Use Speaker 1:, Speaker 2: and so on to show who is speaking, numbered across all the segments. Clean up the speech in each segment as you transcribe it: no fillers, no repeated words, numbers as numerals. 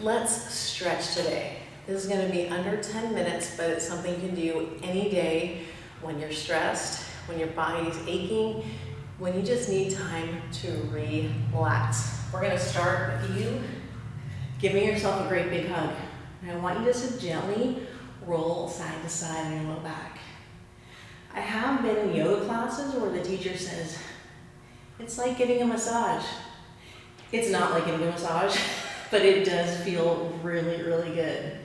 Speaker 1: Let's stretch today. This is going to be under 10 minutes, but it's something you can do any day when you're stressed, when your body's aching, when you just need time to relax. We're going to start with you giving yourself a great big hug. And I want you just to gently roll side to side on your low back. I have been in yoga classes where the teacher says, it's like getting a massage. It's not like getting a massage, but it does feel really, really good.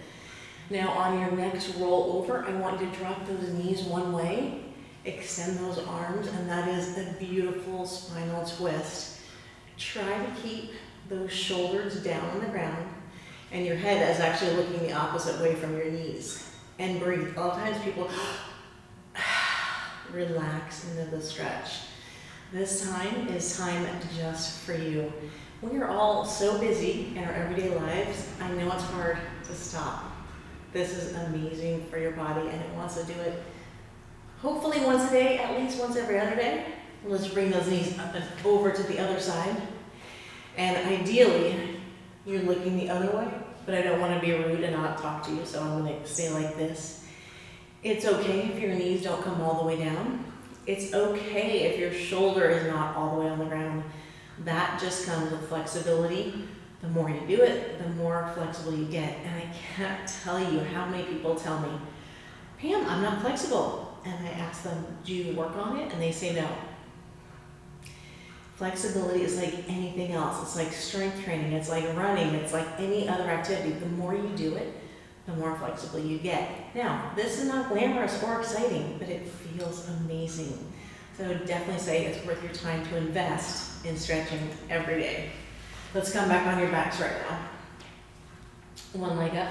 Speaker 1: Now on your next roll over, I want you to drop those knees one way, extend those arms, and that is a beautiful spinal twist. Try to keep those shoulders down on the ground, and your head is actually looking the opposite way from your knees. And breathe. A lot of times people relax into the stretch. This time is time just for you. We are all so busy in our everyday lives, I know it's hard to stop. This is amazing for your body and it wants to do it hopefully once a day, at least once every other day. Let's bring those knees up and over to the other side. And ideally, you're looking the other way, but I don't want to be rude and not talk to you, so I'm going to stay like this. It's okay if your knees don't come all the way down. It's okay if your shoulder is not all the way on the ground. That just comes with flexibility. The more you do it, the more flexible you get. And I can't tell you how many people tell me, Pam, I'm not flexible. And I ask them, do you work on it? And they say no. Flexibility is like anything else. It's like strength training. It's like running. It's like any other activity. The more you do it, the more flexible you get. Now, this is not glamorous or exciting, but it feels amazing. So I would definitely say it's worth your time to invest in stretching every day. Let's come back on your backs right now. One leg up.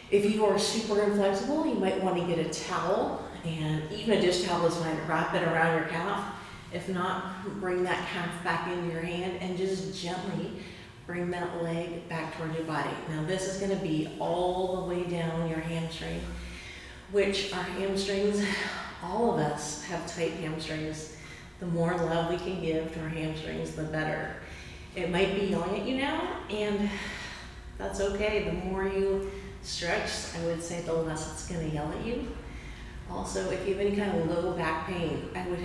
Speaker 1: If you are super inflexible, you might want to get a towel, and even a dish towel is fine. Wrap it around your calf. If not, bring that calf back into your hand and just gently bring that leg back towards your body. Now this is going to be all the way down your hamstring, which our hamstrings, all of us have tight hamstrings. The more love we can give to our hamstrings, the better. It might be yelling at you now, and that's okay. The more you stretch, I would say the less it's going to yell at you. Also, if you have any kind of low back pain, I would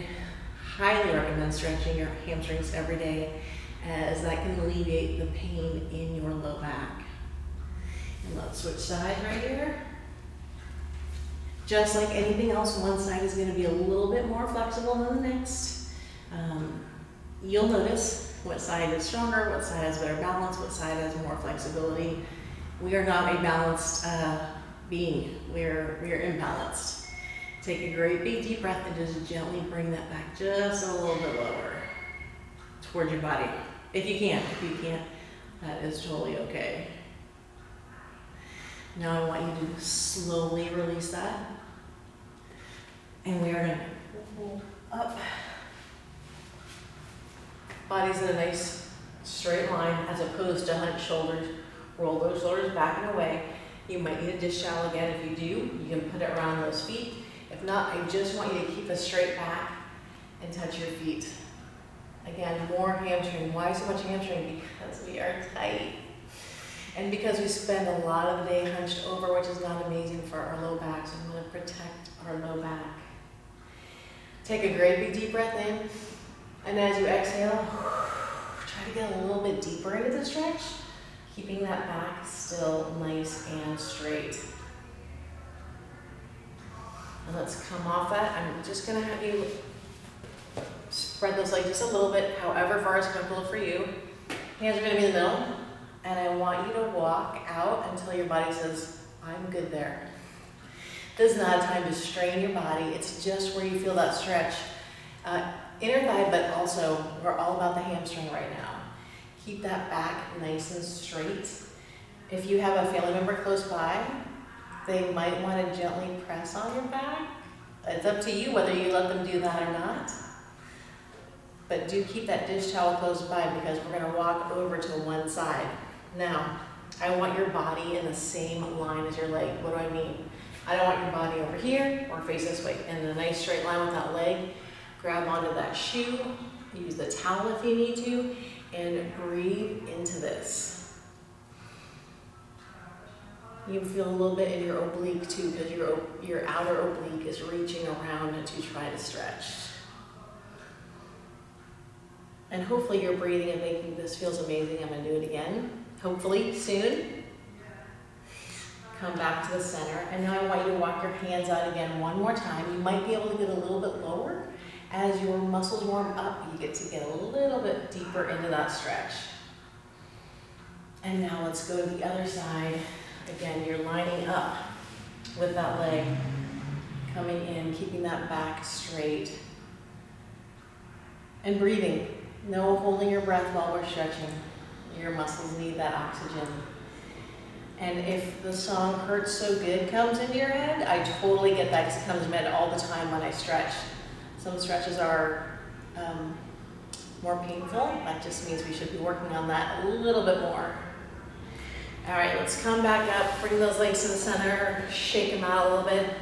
Speaker 1: highly recommend stretching your hamstrings every day, as that can alleviate the pain in your low back. And let's switch sides right here. Just like anything else, one side is going to be a little bit more flexible than the next. You'll notice what side is stronger, what side has better balance, what side has more flexibility. We are not a balanced being. We're imbalanced. Take a great big deep breath and just gently bring that back just a little bit lower towards your body. If you can't, that is totally okay. Now I want you to slowly release that. And we are going to pull up. Body's in a nice straight line as opposed to hunched shoulders. Roll those shoulders back and away. You might need a dish towel again. If you do, you can put it around those feet. If not, I just want you to keep a straight back and touch your feet. Again, more hamstring. Why so much hamstring? Because we are tight. And because we spend a lot of the day hunched over, which is not amazing for our low back, so I'm going to protect our low back. Take a great big deep breath in, and as you exhale, try to get a little bit deeper into the stretch, keeping that back still nice and straight. And let's come off that. I'm just going to have you spread those legs just a little bit, however far is comfortable for you. Hands are going to be in the middle. And I want you to walk out until your body says, I'm good there. This is not a time to strain your body. It's just where you feel that stretch. Inner thigh, but also we're all about the hamstring right now. Keep that back nice and straight. If you have a family member close by, they might want to gently press on your back. It's up to you whether you let them do that or not. But do keep that dish towel close by because we're going to walk over to one side. Now, I want your body in the same line as your leg. What do I mean? I don't want your body over here or face this way. In a nice straight line with that leg. Grab onto that shoe. Use the towel if you need to. And breathe into this. You feel a little bit in your oblique too, because your outer oblique is reaching around to try to stretch. And hopefully you're breathing and making this feels amazing. I'm gonna do it again, hopefully soon. Come back to the center, and now I want you to walk your hands out again one more time. You might be able to get a little bit lower. As your muscles warm up, you get to get a little bit deeper into that stretch. And now let's go to the other side. Again, you're lining up with that leg, coming in, keeping that back straight, and breathing. No holding your breath while we're stretching. Your muscles need that oxygen. And if the song Hurts So Good comes into your head, I totally get that, because it comes to my head all the time when I stretch. Some stretches are more painful. That just means we should be working on that a little bit more. All right, let's come back up, bring those legs to the center, shake them out a little bit.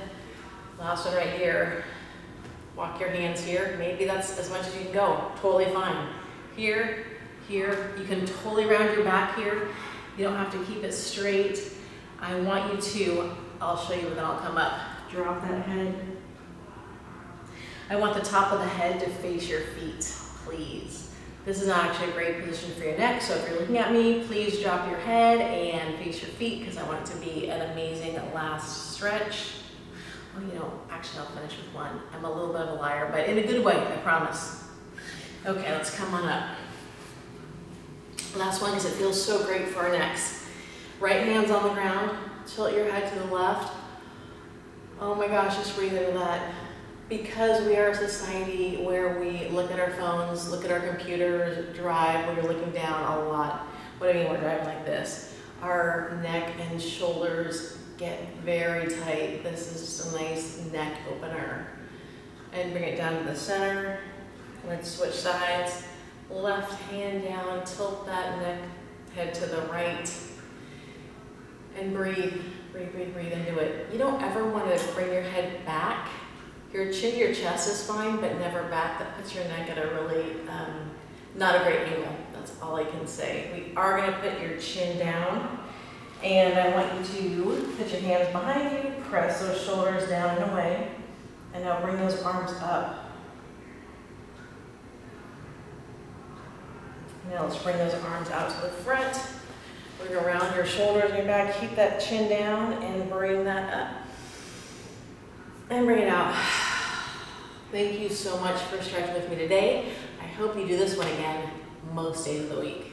Speaker 1: Last one right here. Walk your hands here. Maybe that's as much as you can go. Totally fine. Here, here. You can totally round your back here. You don't have to keep it straight. I want you to, I'll show you, then I'll come up. Drop that head. I want the top of the head to face your feet, please. This is not actually a great position for your neck, so if you're looking at me, please drop your head and face your feet, because I want it to be an amazing last stretch. Well, you know, actually I'll finish with one. I'm a little bit of a liar, but in a good way, I promise. Okay, let's come on up. Last one, because it feels so great for our necks. Right hand's on the ground, tilt your head to the left. Oh my gosh, just breathe into that. Because we are a society where we look at our phones, look at our computers, drive, where you're looking down a lot. What do I mean, we're driving like this? Our neck and shoulders get very tight. This is just a nice neck opener. And bring it down to the center. Let's switch sides. Left hand down, tilt that neck, head to the right. And breathe, breathe, breathe, breathe into it. You don't ever want to bring your head back. Your chin to your chest is fine, but never back. That puts your neck at a really, not a great angle. That's all I can say. We are gonna put your chin down, and I want you to put your hands behind you, press those shoulders down and away, and now bring those arms up. Now let's bring those arms out to the front. We're gonna round your shoulders and your back, keep that chin down, and bring that up. And bring it out. Thank you so much for stretching with me today. I hope you do this one again most days of the week.